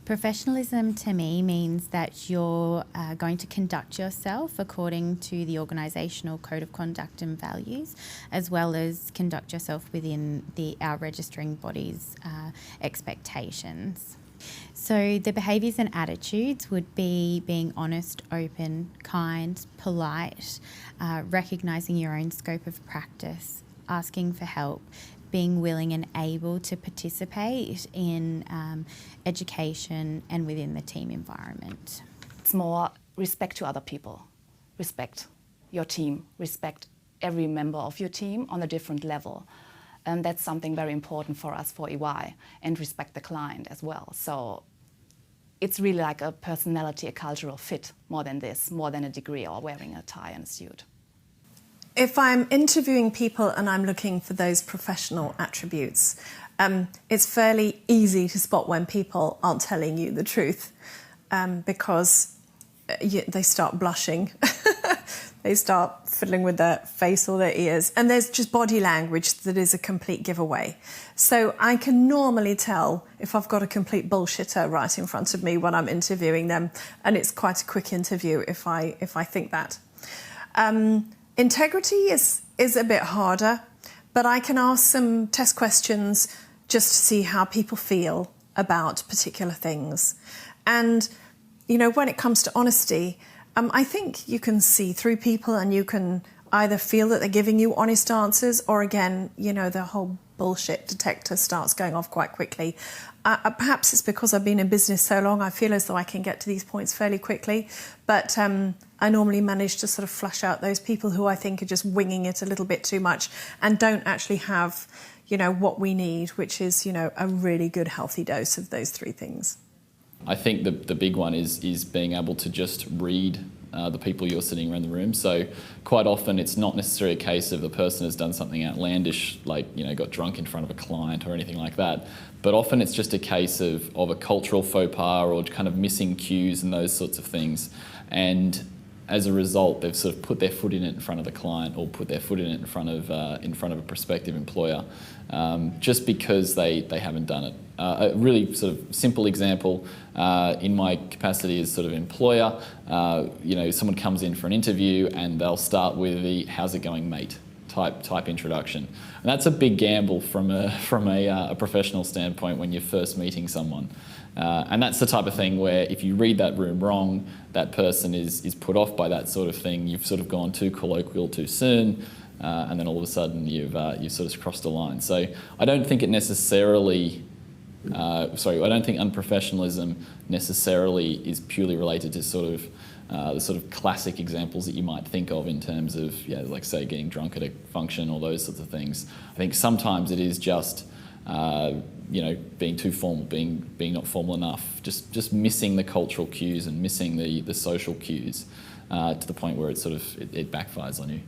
Professionalism to me means that you're going to conduct yourself according to the organisational code of conduct and values, as well as conduct yourself within our registering body's expectations. So the behaviours and attitudes would be being honest, open, kind, polite, recognising your own scope of practice, asking for help, being willing and able to participate in education and within the team environment. It's more respect to other people, respect your team, respect every member of your team on a different level. And that's something very important for us for EY, and respect the client as well. So it's really like a personality, a cultural fit more than this, more than a degree or wearing a tie and a suit. If I'm interviewing people and I'm looking for those professional attributes, it's fairly easy to spot when people aren't telling you the truth because they start blushing, they start fiddling with their face or their ears, and there's just body language that is a complete giveaway. So I can normally tell if I've got a complete bullshitter right in front of me when I'm interviewing them, and it's quite a quick interview if I think that. Integrity is a bit harder, but I can ask some test questions just to see how people feel about particular things. And, you know, when it comes to honesty, I think you can see through people and you can either feel that they're giving you honest answers or, again, you know, the whole bullshit detector starts going off quite quickly. Perhaps it's because I've been in business so long, I feel as though I can get to these points fairly quickly. But I normally manage to sort of flush out those people who I think are just winging it a little bit too much and don't actually have, you know, what we need, which is, you know, a really good healthy dose of those three things. I think the big one is being able to just read the people you're sitting around the room. So quite often it's not necessarily a case of the person has done something outlandish, like, you know, got drunk in front of a client or anything like that. But often it's just a case of a cultural faux pas or kind of missing cues and those sorts of things. And as a result, they've sort of put their foot in it in front of the client or put their foot in it in front of a prospective employer, just because they haven't done it. A really sort of simple example in my capacity as sort of employer, you know, someone comes in for an interview and they'll start with the "how's it going, mate?" type introduction, and that's a big gamble from a professional standpoint when you're first meeting someone. And that's the type of thing where if you read that room wrong, that person is put off by that sort of thing. You've sort of gone too colloquial too soon, and then all of a sudden you've sort of crossed a line. So I don't think it necessarily, I don't think unprofessionalism necessarily is purely related to sort of the sort of classic examples that you might think of in terms of, yeah, like say getting drunk at a function or those sorts of things. I think sometimes it is just you know, being too formal, being not formal enough, just missing the cultural cues and missing the social cues to the point where it backfires on you.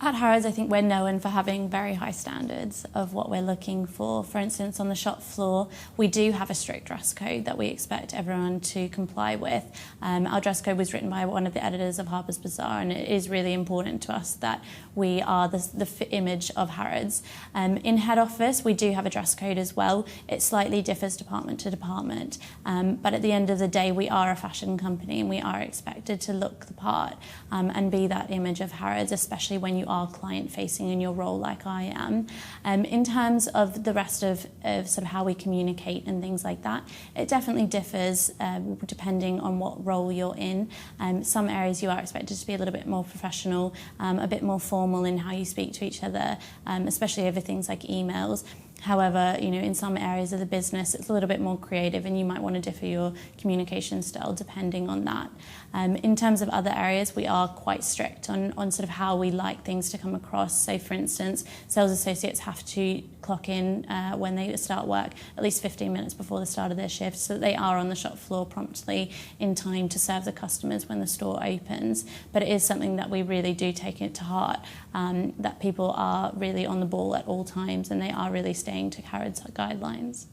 At Harrods, I think we're known for having very high standards of what we're looking for. For instance, on the shop floor, we do have a strict dress code that we expect everyone to comply with. Our dress code was written by one of the editors of Harper's Bazaar, and it is really important to us that we are the image of Harrods. In head office, we do have a dress code as well. It slightly differs department to department, but at the end of the day, we are a fashion company and we are expected to look the part and be that image of Harrods, especially when you are client-facing in your role like I am. In terms of the rest of sort of how we communicate and things like that, it definitely differs depending on what role you're in. Some areas you are expected to be a little bit more professional, a bit more formal in how you speak to each other, especially over things like emails. However, you know, in some areas of the business, it's a little bit more creative and you might want to differ your communication style depending on that. In terms of other areas, we are quite strict on sort of how we like things to come across. So, for instance, sales associates have to clock in when they start work at least 15 minutes before the start of their shift so that they are on the shop floor promptly in time to serve the customers when the store opens. But it is something that we really do take it to heart, that people are really on the ball at all times and they are really staying to Harrods guidelines.